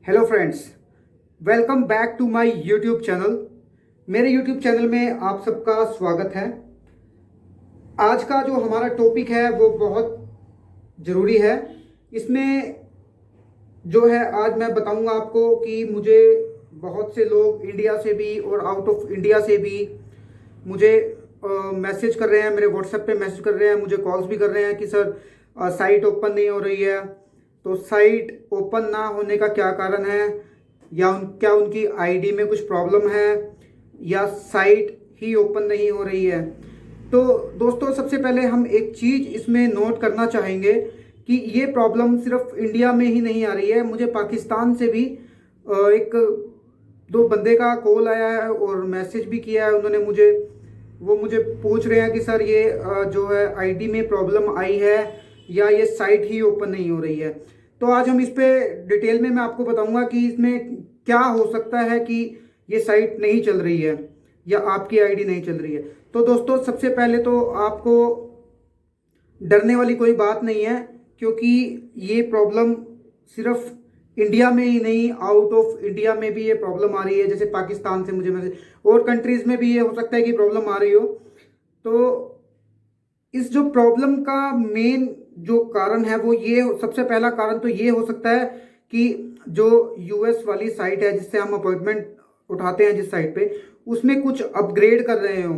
Hello friends, welcome back to my YouTube channel. मेरे YouTube channel में आप सबका स्वागत है। आज का जो हमारा टॉपिक है वो बहुत ज़रूरी है। इसमें जो है आज मैं बताऊंगा आपको कि मुझे बहुत से लोग इंडिया से भी और आउट ऑफ इंडिया से भी मुझे मैसेज कर रहे हैं, मेरे व्हाट्सएप पे मैसेज कर रहे हैं, मुझे कॉल्स भी कर रहे हैं कि सर साइट ओपन नहीं हो रही है। तो साइट ओपन ना होने का क्या कारण है, या क्या उनकी आईडी में कुछ प्रॉब्लम है, या साइट ही ओपन नहीं हो रही है। तो दोस्तों, सबसे पहले हम एक चीज़ इसमें नोट करना चाहेंगे कि ये प्रॉब्लम सिर्फ इंडिया में ही नहीं आ रही है। मुझे पाकिस्तान से भी एक दो बंदे का कॉल आया है और मैसेज भी किया है उन्होंने मुझे। वो मुझे पूछ रहे हैं कि सर ये जो है आईडी में प्रॉब्लम आई है या ये साइट ही ओपन नहीं हो रही है। तो आज हम इस पे डिटेल में मैं आपको बताऊंगा कि इसमें क्या हो सकता है कि ये साइट नहीं चल रही है या आपकी आईडी नहीं चल रही है। तो दोस्तों, सबसे पहले तो आपको डरने वाली कोई बात नहीं है, क्योंकि ये प्रॉब्लम सिर्फ इंडिया में ही नहीं, आउट ऑफ इंडिया में भी ये प्रॉब्लम आ रही है। जैसे पाकिस्तान से मुझे मैसेज, और कंट्रीज में भी ये हो सकता है कि प्रॉब्लम आ रही हो। तो इस जो प्रॉब्लम का मेन जो कारण है वो ये, सबसे पहला कारण तो ये हो सकता है कि जो यूएस वाली साइट है जिससे हम अपॉइंटमेंट उठाते हैं, जिस साइट पे, उसमें कुछ अपग्रेड कर रहे हो।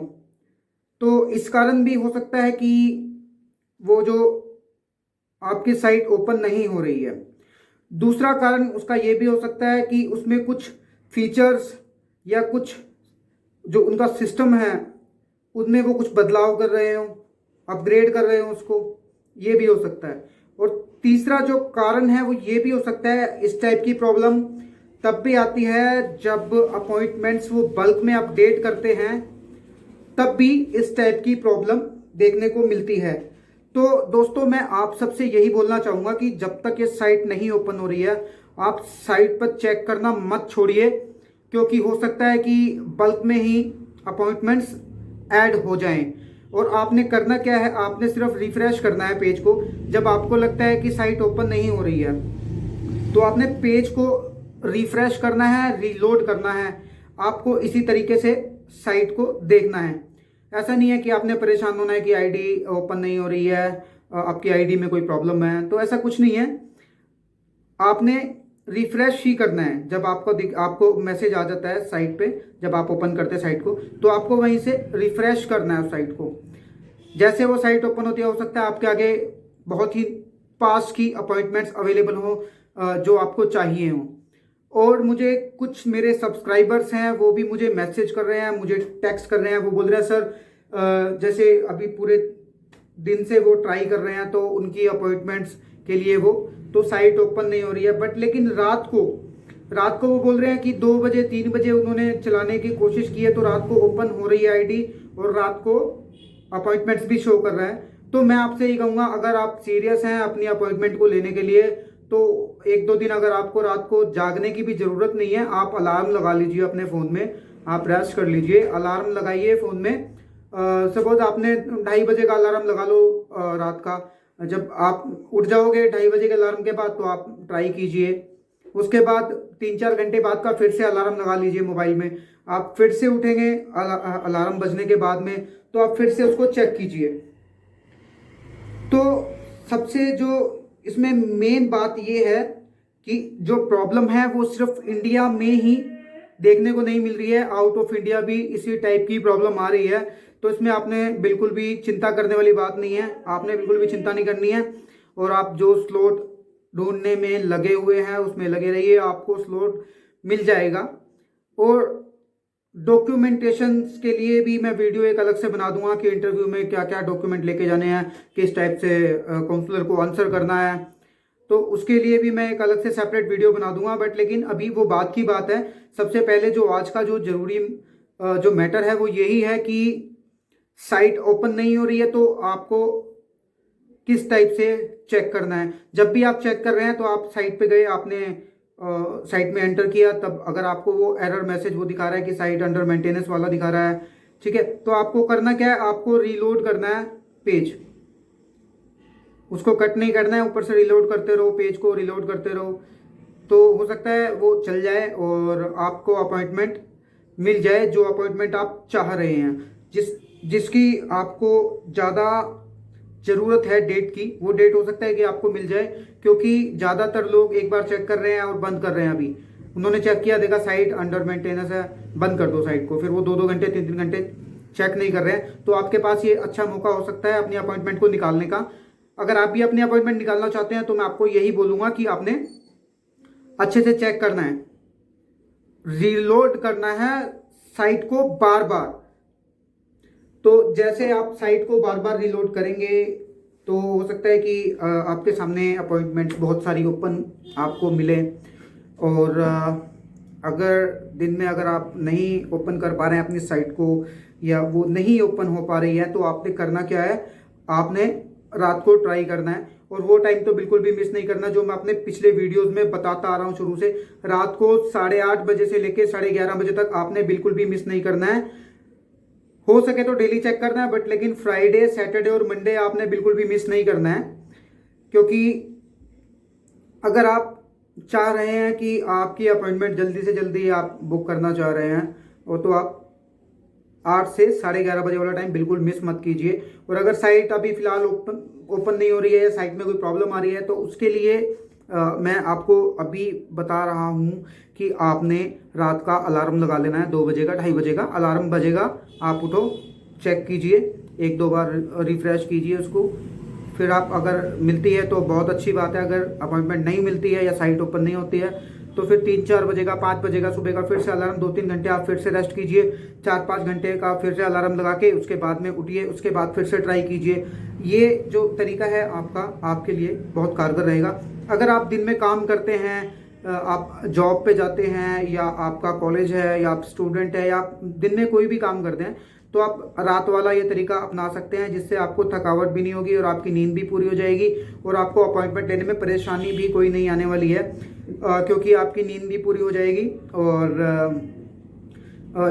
तो इस कारण भी हो सकता है कि वो जो आपकी साइट ओपन नहीं हो रही है। दूसरा कारण उसका ये भी हो सकता है कि उसमें कुछ फीचर्स या कुछ जो उनका सिस्टम है उनमें वो कुछ बदलाव कर रहे हो, अपग्रेड कर रहे हो उसको, ये भी हो सकता है। और तीसरा जो कारण है वो ये भी हो सकता है, इस टाइप की प्रॉब्लम तब भी आती है जब अपॉइंटमेंट्स वो बल्क में अपडेट करते हैं, तब भी इस टाइप की प्रॉब्लम देखने को मिलती है। तो दोस्तों, मैं आप सबसे यही बोलना चाहूँगा कि जब तक ये साइट नहीं ओपन हो रही है, आप साइट पर चेक करना मत छोड़िए, क्योंकि हो सकता है कि बल्क में ही अपॉइंटमेंट्स ऐड हो जाएं। और आपने करना क्या है, आपने सिर्फ रिफ्रेश करना है पेज को। जब आपको लगता है कि साइट ओपन नहीं हो रही है तो आपने पेज को रिफ्रेश करना है, रीलोड करना है। आपको इसी तरीके से साइट को देखना है। ऐसा नहीं है कि आपने परेशान होना है कि आईडी ओपन नहीं हो रही है, आपकी आईडी में कोई प्रॉब्लम है। तो ऐसा कुछ नहीं है। आपने रिफ्रेश ही करना है। जब आपको मैसेज आ जाता है साइट पे, जब आप ओपन करते हैं साइट को, तो आपको वहीं से रिफ्रेश करना है उस साइट को। जैसे वो साइट ओपन होती है, हो सकता है आपके आगे बहुत ही पास की अपॉइंटमेंट्स अवेलेबल हो जो आपको चाहिए हो। और मुझे कुछ मेरे सब्सक्राइबर्स हैं, वो भी मुझे मैसेज कर रहे हैं, मुझे टेक्स्ट कर रहे हैं। वो बोल रहे हैं सर जैसे अभी पूरे दिन से वो ट्राई कर रहे हैं, तो उनकी अपॉइंटमेंट्स के लिए वो तो साइट ओपन नहीं हो रही है। बट लेकिन रात को वो बोल रहे हैं कि 2 बजे 3 बजे उन्होंने चलाने की कोशिश की है, तो रात को ओपन हो रही है आईडी और रात को अपॉइंटमेंट्स भी शो कर रहा है। तो मैं आपसे यही कहूँगा, अगर आप सीरियस हैं अपनी अपॉइंटमेंट को लेने के लिए, तो 1-2 दिन अगर आपको रात को जागने की भी ज़रूरत नहीं है, आप अलार्म लगा लीजिए अपने फ़ोन में। आप रेस्ट कर लीजिए, अलार्म लगाइए फ़ोन में। सपोज आपने 2:30 बजे का अलार्म लगा लो रात का। जब आप उठ जाओगे 2:30 बजे के अलार्म के बाद, तो आप ट्राई कीजिए। उसके बाद 3-4 घंटे बाद का फिर से अलार्म लगा लीजिए मोबाइल में। आप फिर से उठेंगे अलार्म बजने के बाद में, तो आप फिर से उसको चेक कीजिए। तो सबसे जो इसमें मेन बात ये है कि जो प्रॉब्लम है वो सिर्फ इंडिया में ही देखने को नहीं मिल रही है, आउट ऑफ इंडिया भी इसी टाइप की प्रॉब्लम आ रही है। तो इसमें आपने बिल्कुल भी चिंता करने वाली बात नहीं है, आपने बिल्कुल भी चिंता नहीं करनी है। और आप जो स्लॉट ढूंढने में लगे हुए हैं उसमें लगे रहिए, आपको स्लॉट मिल जाएगा। और डॉक्यूमेंटेशन के लिए भी मैं वीडियो एक अलग से बना दूंगा कि इंटरव्यू में क्या क्या डॉक्यूमेंट लेके जाने हैं, किस टाइप से काउंसलर को आंसर करना है। तो उसके लिए भी मैं एक अलग से सेपरेट वीडियो बना दूंगा। बट लेकिन अभी वो बात की बात है। सबसे पहले जो आज का जो जरूरी जो मैटर है वो यही है कि साइट ओपन नहीं हो रही है, तो आपको किस टाइप से चेक करना है। जब भी आप चेक कर रहे हैं तो आप साइट पे गए, आपने साइट में एंटर किया, तब अगर आपको वो एरर मैसेज वो दिखा रहा है कि साइट अंडर मेंटेनेंस वाला दिखा रहा है, ठीक है, तो आपको करना क्या है, आपको रीलोड करना है पेज। उसको कट नहीं करना है, ऊपर से रिलोड करते रहो, पेज को रिलोड करते रहो। तो हो सकता है वो चल जाए और आपको अपॉइंटमेंट मिल जाए, जो अपॉइंटमेंट आप चाह रहे हैं, जिसकी आपको ज़्यादा ज़रूरत है डेट की, वो डेट हो सकता है कि आपको मिल जाए। क्योंकि ज़्यादातर लोग एक बार चेक कर रहे हैं और बंद कर रहे हैं। अभी उन्होंने चेक किया, देखा साइट अंडर मेंटेनेंस है, बंद कर दो साइट को, फिर वो 2-2 घंटे 3-3 घंटे चेक नहीं कर रहे हैं। तो आपके पास ये अच्छा मौका हो सकता है अपनी अपॉइंटमेंट को निकालने का। अगर आप भी अपनी अपॉइंटमेंट निकालना चाहते हैं तो मैं आपको यही बोलूँगा कि आपने अच्छे से चेक करना है, रीलोड करना है साइट को बार बार। तो जैसे आप साइट को बार बार रीलोड करेंगे तो हो सकता है कि आपके सामने अपॉइंटमेंट्स बहुत सारी ओपन आपको मिले। और अगर दिन में अगर आप नहीं ओपन कर पा रहे हैं अपनी साइट को, या वो नहीं ओपन हो पा रही है, तो आपने करना क्या है, आपने रात को ट्राई करना है। और वो टाइम तो बिल्कुल भी मिस नहीं करना जो मैं अपने पिछले वीडियोस में बताता आ रहा हूँ शुरू से। रात को 8:30 बजे से लेकर 11:30 बजे तक आपने बिल्कुल भी मिस नहीं करना है। हो सके तो डेली चेक करना है, बट लेकिन फ्राइडे, सैटरडे और मंडे आपने बिल्कुल भी मिस नहीं करना है। क्योंकि अगर आप चाह रहे हैं कि आपकी अपॉइंटमेंट जल्दी से जल्दी आप बुक करना चाह रहे हैं, और तो आप 8 से 11:30 बजे वाला टाइम बिल्कुल मिस मत कीजिए। और अगर साइट अभी फिलहाल ओपन नहीं हो रही है, या साइट में कोई प्रॉब्लम आ रही है, तो उसके लिए मैं आपको अभी बता रहा हूँ कि आपने रात का अलार्म लगा लेना है। 2 बजे का, 2:30 बजे का अलार्म बजेगा, आप उठो, चेक कीजिए, 1-2 बार रिफ्रेश कीजिए उसको। फिर आप अगर मिलती है तो बहुत अच्छी बात है, अगर अपॉइंटमेंट नहीं मिलती है या साइट ओपन नहीं होती है तो फिर 3-4 बजे का, 5 बजे का सुबह का फिर से अलार्म, 2-3 घंटे आप फिर से रेस्ट कीजिए, 4-5 घंटे का फिर से अलार्म लगा के उसके बाद में उठिए, उसके बाद फिर से ट्राई कीजिए। ये जो तरीका है आपका, आपके लिए बहुत कारगर रहेगा। अगर आप दिन में काम करते हैं, आप जॉब पे जाते हैं, या आपका कॉलेज है, या आप स्टूडेंट है, या आप दिन में कोई भी काम करते हैं, तो आप रात वाला ये तरीका अपना सकते हैं, जिससे आपको थकावट भी नहीं होगी और आपकी नींद भी पूरी हो जाएगी, और आपको अपॉइंटमेंट लेने में परेशानी भी कोई नहीं आने वाली है, क्योंकि आपकी नींद भी पूरी हो जाएगी। और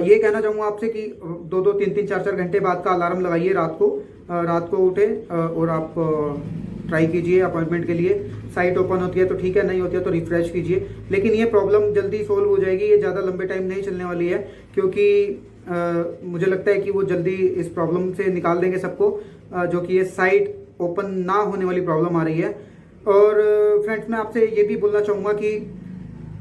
ये कहना चाहूँगा आपसे कि 2-2, 3-3, 4-4 घंटे बाद का अलार्म लगाइए रात को। रात को उठे और आप ट्राई कीजिए अपॉइंटमेंट के लिए। साइट ओपन होती है तो ठीक है, नहीं होती है तो रिफ्रेश कीजिए। लेकिन ये प्रॉब्लम जल्दी सोल्व हो जाएगी, ये ज़्यादा लंबे टाइम नहीं चलने वाली है, क्योंकि मुझे लगता है कि वो जल्दी इस प्रॉब्लम से निकाल देंगे सबको, जो कि ये साइट ओपन ना होने वाली प्रॉब्लम आ रही है। और फ्रेंड्स, मैं आपसे ये भी बोलना चाहूँगा कि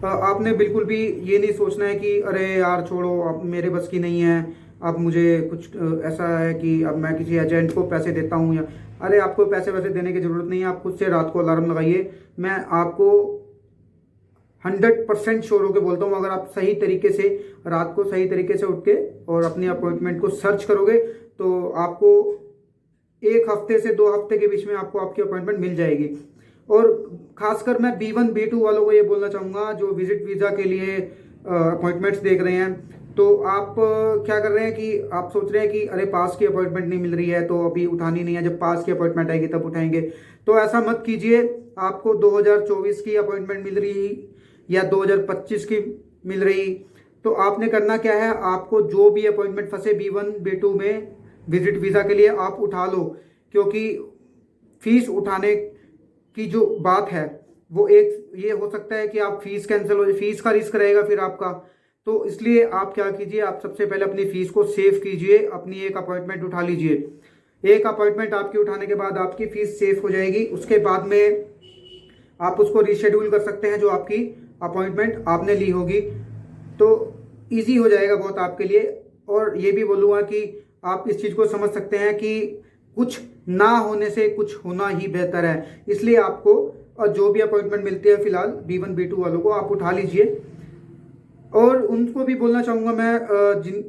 आपने बिल्कुल भी ये नहीं सोचना है कि अरे यार छोड़ो, अब मेरे बस की नहीं है, अब मुझे कुछ ऐसा है कि अब मैं किसी एजेंट को पैसे देता हूँ, या अरे आपको पैसे वैसे देने की ज़रूरत नहीं है। आप खुद से रात को अलार्म लगाइए। मैं आपको 100% श्योर होकर बोलता हूँ, अगर आप सही तरीके से रात को सही तरीके से उठ के और अपनी अपॉइंटमेंट को सर्च करोगे, तो आपको 1 हफ्ते से 2 हफ्ते के बीच में आपको आपकी अपॉइंटमेंट मिल जाएगी। और खासकर मैं B1 B2 वालों को ये बोलना चाहूँगा, जो विजिट वीज़ा के लिए अपॉइंटमेंट्स देख रहे हैं। तो आप क्या कर रहे हैं कि आप सोच रहे हैं कि अरे पास की अपॉइंटमेंट नहीं मिल रही है तो अभी उठानी नहीं है, जब पास की अपॉइंटमेंट आएगी तब उठाएंगे। तो ऐसा मत कीजिए। आपको 2024 की अपॉइंटमेंट मिल रही या 2025 की मिल रही, तो आपने करना क्या है, आपको जो भी अपॉइंटमेंट फंसे B1 B2 में विजिट वीज़ा के लिए, आप उठा लो। क्योंकि फीस उठाने की जो बात है वो एक ये हो सकता है कि आप फीस कैंसिल हो जाए, फीस का रिस्क रहेगा फिर आपका। तो इसलिए आप क्या कीजिए, आप सबसे पहले अपनी फीस को सेव कीजिए, अपनी एक अपॉइंटमेंट उठा लीजिए। एक अपॉइंटमेंट आपकी उठाने के बाद आपकी फीस सेव हो जाएगी। उसके बाद में आप उसको रीशेड्यूल कर सकते हैं, जो आपकी अपॉइंटमेंट आपने ली होगी। तो ईजी हो जाएगा बहुत आपके लिए। और ये भी बोलूँगा कि आप इस चीज़ को समझ सकते हैं कि कुछ ना होने से कुछ होना ही बेहतर है। इसलिए आपको जो भी अपॉइंटमेंट मिलती है फिलहाल B1 B2 वालों को आप उठा लीजिए। और उनको भी बोलना चाहूँगा मैं,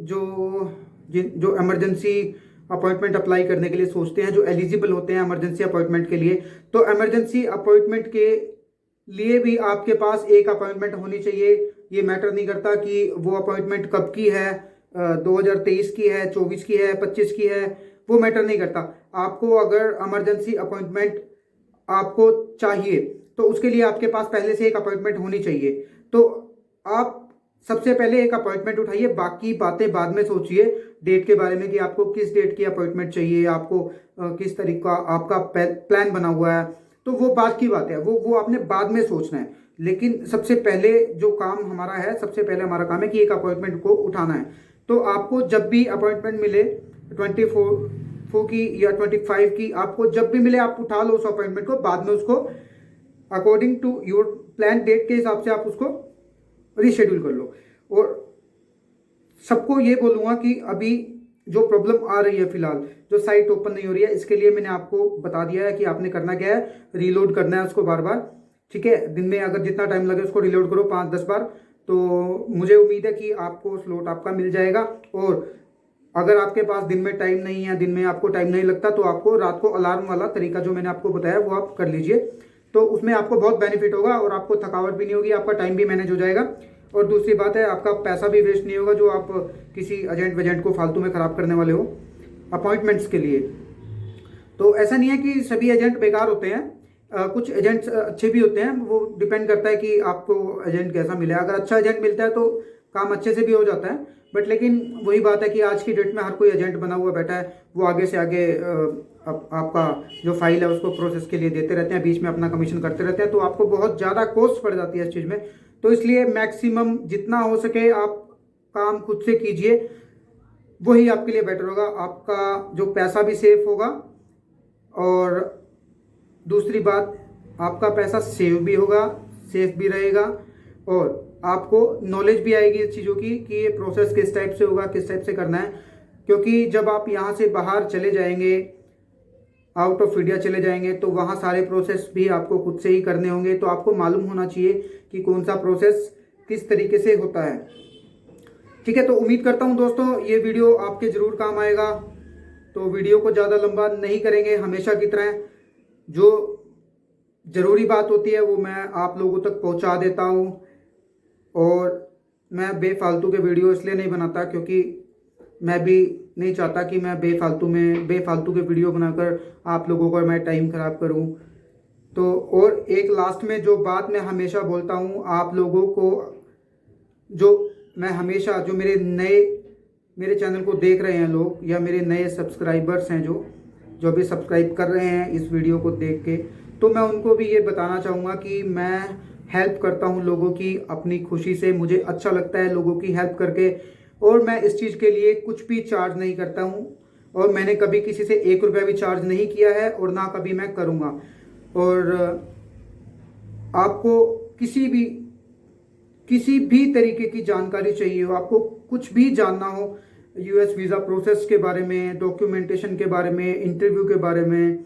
जो इमरजेंसी अपॉइंटमेंट अप्लाई करने के लिए सोचते हैं, जो एलिजिबल होते हैं इमरजेंसी अपॉइंटमेंट के लिए, तो इमरजेंसी अपॉइंटमेंट के लिए भी आपके पास एक अपॉइंटमेंट होनी चाहिए। ये मैटर नहीं करता कि वो अपॉइंटमेंट कब की है, 2023 की है, 24 की है, 25 की है, वो मैटर नहीं करता। आपको अगर इमरजेंसी अपॉइंटमेंट आपको चाहिए तो उसके लिए आपके पास पहले से एक अपॉइंटमेंट होनी चाहिए। तो आप सबसे पहले एक अपॉइंटमेंट उठाइए, बाकी बातें बाद में सोचिए डेट के बारे में कि आपको किस डेट की अपॉइंटमेंट चाहिए, आपको किस तरीके का आपका प्लान बना हुआ है, तो वो बात की बात है, वो आपने बाद में सोचना है। लेकिन सबसे पहले जो काम हमारा है, सबसे पहले हमारा काम है कि एक अपॉइंटमेंट को उठाना है। तो आपको जब भी अपॉइंटमेंट मिले 24 की या 25 की, आपको जब भी मिले आप उठा लो उस अपॉइंटमेंट को। बाद में उसको according to your plan date के हिसाब से आप उसको रीशेड्यूल कर लो। और सबको ये बोलूँगा कि अभी जो प्रॉब्लम आ रही है फिलहाल, जो साइट ओपन नहीं हो रही है, इसके लिए मैंने आपको बता दिया है कि आपने करना क्या है, रीलोड करना है उसको बार बार। ठीक है, दिन में अगर जितना टाइम लगे उसको रीलोड करो 5-10 बार। तो मुझे उम्मीद है कि आपको स्लॉट आपका मिल जाएगा। और अगर आपके पास दिन में टाइम नहीं है, दिन में आपको टाइम नहीं लगता, तो आपको रात को अलार्म वाला तरीका जो मैंने आपको बताया वो आप कर लीजिए। तो उसमें आपको बहुत बेनिफिट होगा और आपको थकावट भी नहीं होगी, आपका टाइम भी मैनेज हो जाएगा। और दूसरी बात है, आपका पैसा भी वेस्ट नहीं होगा जो आप किसी एजेंट वेजेंट को फालतू में ख़राब करने वाले हो अपॉइंटमेंट्स के लिए। तो ऐसा नहीं है कि सभी एजेंट बेकार होते हैं, कुछ एजेंट्स अच्छे भी होते हैं। वो डिपेंड करता है कि आपको एजेंट कैसा मिले। अगर अच्छा एजेंट मिलता है तो काम अच्छे से भी हो जाता है। बट लेकिन वही बात है कि आज की डेट में हर कोई एजेंट बना हुआ बैठा है, वो आगे से आगे आपका जो फाइल है उसको प्रोसेस के लिए देते रहते हैं, बीच में अपना कमीशन करते रहते हैं। तो आपको बहुत ज़्यादा कॉस्ट पड़ जाती है इस चीज़ में। तो इसलिए मैक्सिमम जितना हो सके आप काम खुद से कीजिए, वही आपके लिए बेटर होगा। आपका जो पैसा भी सेफ होगा और दूसरी बात, आपका पैसा सेव भी होगा, सेफ भी रहेगा। और आपको नॉलेज भी आएगी इस चीज़ों की कि ये प्रोसेस किस टाइप से होगा, किस टाइप से करना है। क्योंकि जब आप यहाँ से बाहर चले जाएंगे, आउट ऑफ इंडिया चले जाएंगे, तो वहाँ सारे प्रोसेस भी आपको खुद से ही करने होंगे। तो आपको मालूम होना चाहिए कि कौन सा प्रोसेस किस तरीके से होता है। ठीक है, तो उम्मीद करता हूँ दोस्तों ये वीडियो आपके ज़रूर काम आएगा। तो वीडियो को ज़्यादा लंबा नहीं करेंगे, हमेशा की तरह जो ज़रूरी बात होती है वो मैं आप लोगों तक पहुँचा देता हूँ। और मैं बेफालतू के वीडियो इसलिए नहीं बनाता क्योंकि मैं भी नहीं चाहता कि मैं बेफालतू के वीडियो बनाकर आप लोगों का मैं टाइम ख़राब करूं। तो और एक लास्ट में जो बात मैं हमेशा बोलता हूं आप लोगों को, जो मैं हमेशा जो मेरे चैनल को देख रहे हैं लोग या मेरे नए सब्सक्राइबर्स हैं जो भी सब्सक्राइब कर रहे हैं इस वीडियो को देख के, तो मैं उनको भी ये बताना चाहूँगा कि मैं हेल्प करता हूँ लोगों की अपनी खुशी से। मुझे अच्छा लगता है लोगों की हेल्प करके और मैं इस चीज़ के लिए कुछ भी चार्ज नहीं करता हूँ। और मैंने कभी किसी से 1 रुपया भी चार्ज नहीं किया है और ना कभी मैं करूँगा। और आपको किसी भी तरीके की जानकारी चाहिए हो, आपको कुछ भी जानना हो, यूएस वीज़ा प्रोसेस के बारे में, डॉक्यूमेंटेशन के बारे में, इंटरव्यू के बारे में,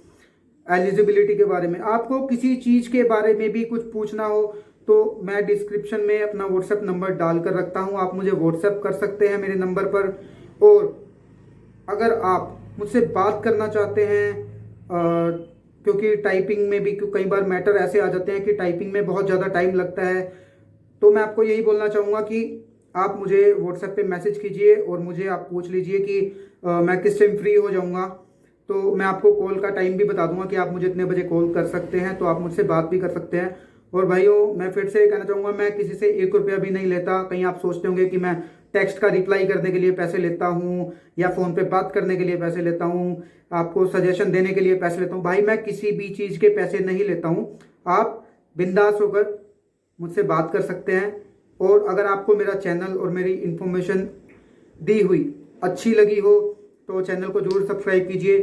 एलिजिबिलिटी के बारे में, आपको किसी चीज़ के बारे में भी कुछ पूछना हो, तो मैं डिस्क्रिप्शन में अपना व्हाट्सएप नंबर डाल कर रखता हूँ। आप मुझे व्हाट्सएप कर सकते हैं मेरे नंबर पर। और अगर आप मुझसे बात करना चाहते हैं, क्योंकि टाइपिंग में भी कई बार मैटर ऐसे आ जाते हैं कि टाइपिंग में बहुत ज़्यादा टाइम लगता है, तो मैं आपको यही बोलना चाहूँगा कि आप मुझे व्हाट्सएप पे मैसेज कीजिए और मुझे आप पूछ लीजिए कि मैं किस टाइम फ्री हो जाऊँगा। तो मैं आपको कॉल का टाइम भी बता दूंगा कि आप मुझे इतने बजे कॉल कर सकते हैं, तो आप मुझसे बात भी कर सकते हैं। और भाइयों, मैं फिर से कहना चाहूँगा, मैं किसी से 1 रुपया भी नहीं लेता। कहीं आप सोचते होंगे कि मैं टेक्स्ट का रिप्लाई करने के लिए पैसे लेता हूँ या फ़ोन पे बात करने के लिए पैसे लेता हूँ, आपको सजेशन देने के लिए पैसे लेता हूँ। भाई, मैं किसी भी चीज़ के पैसे नहीं लेता हूँ। आप बिंदास होकर मुझसे बात कर सकते हैं। और अगर आपको मेरा चैनल और मेरी इन्फॉर्मेशन दी हुई अच्छी लगी हो तो चैनल को जरूर सब्सक्राइब कीजिए।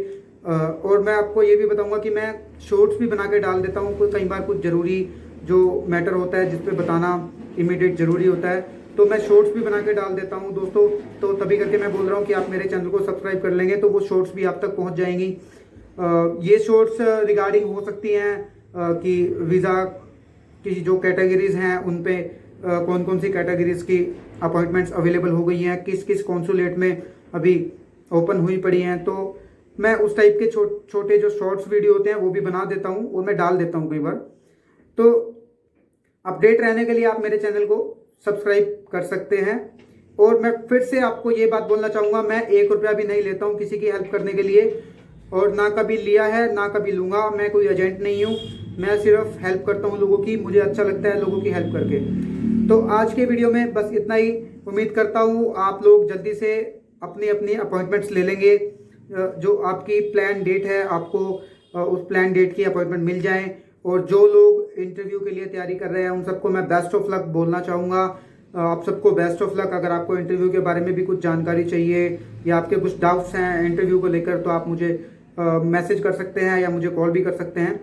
और मैं आपको ये भी बताऊंगा कि मैं शॉर्ट्स भी बना के डाल देता हूँ। कई बार कुछ ज़रूरी जो मैटर होता है जिस पे बताना इमीडिएट ज़रूरी होता है, तो मैं शॉर्ट्स भी बना के डाल देता हूँ दोस्तों। तो तभी करके मैं बोल रहा हूँ कि आप मेरे चैनल को सब्सक्राइब कर लेंगे तो वो शॉर्ट्स भी आप तक पहुँच जाएंगी। ये शॉर्ट्स रिगार्डिंग हो सकती हैं कि वीज़ा की जो कैटेगरीज़ हैं उन पे कौन कौन सी कैटेगरीज़ की अपॉइंटमेंट्स अवेलेबल हो गई हैं, किस किस कॉन्सुलेट में अभी ओपन हुई पड़ी हैं। तो मैं उस टाइप के छोटे जो शॉर्ट्स वीडियो होते हैं वो भी बना देता हूँ और मैं डाल देता हूँ कई बार। तो अपडेट रहने के लिए आप मेरे चैनल को सब्सक्राइब कर सकते हैं। और मैं फिर से आपको ये बात बोलना चाहूँगा, मैं 1 रुपया भी नहीं लेता हूँ किसी की हेल्प करने के लिए, और ना कभी लिया है ना कभी लूँगा। मैं कोई एजेंट नहीं हूँ, मैं सिर्फ हेल्प करता हूँ लोगों की। मुझे अच्छा लगता है लोगों की हेल्प करके। तो आज के वीडियो में बस इतना ही। उम्मीद करता हूँ आप लोग जल्दी से अपनी अपनी अपॉइंटमेंट्स ले लेंगे। जो आपकी प्लान डेट है, आपको उस प्लान डेट की अपॉइंटमेंट मिल जाए। और जो लोग इंटरव्यू के लिए तैयारी कर रहे हैं उन सबको मैं बेस्ट ऑफ लक बोलना चाहूँगा। आप सबको बेस्ट ऑफ लक। अगर आपको इंटरव्यू के बारे में भी कुछ जानकारी चाहिए या आपके कुछ डाउट्स हैं इंटरव्यू को लेकर तो आप मुझे मैसेज कर सकते हैं या मुझे कॉल भी कर सकते हैं।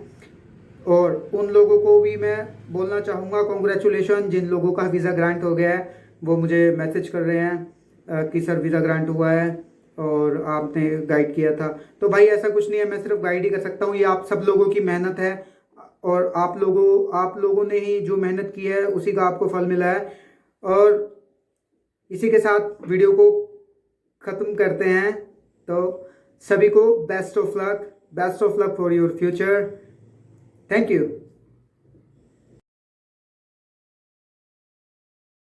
और उन लोगों को भी मैं बोलना चाहूँगा कॉन्ग्रेचुलेशन, जिन लोगों का वीज़ा ग्रांट हो गया है वो मुझे मैसेज कर रहे हैं कि सर वीज़ा ग्रांट हुआ है और आपने गाइड किया था। तो भाई ऐसा कुछ नहीं है, मैं सिर्फ गाइड ही कर सकता हूँ। ये आप सब लोगों की मेहनत है और आप लोगों ने ही जो मेहनत की है उसी का आपको फल मिला है। और इसी के साथ वीडियो को ख़त्म करते हैं। तो सभी को best of luck for your future. Thank you.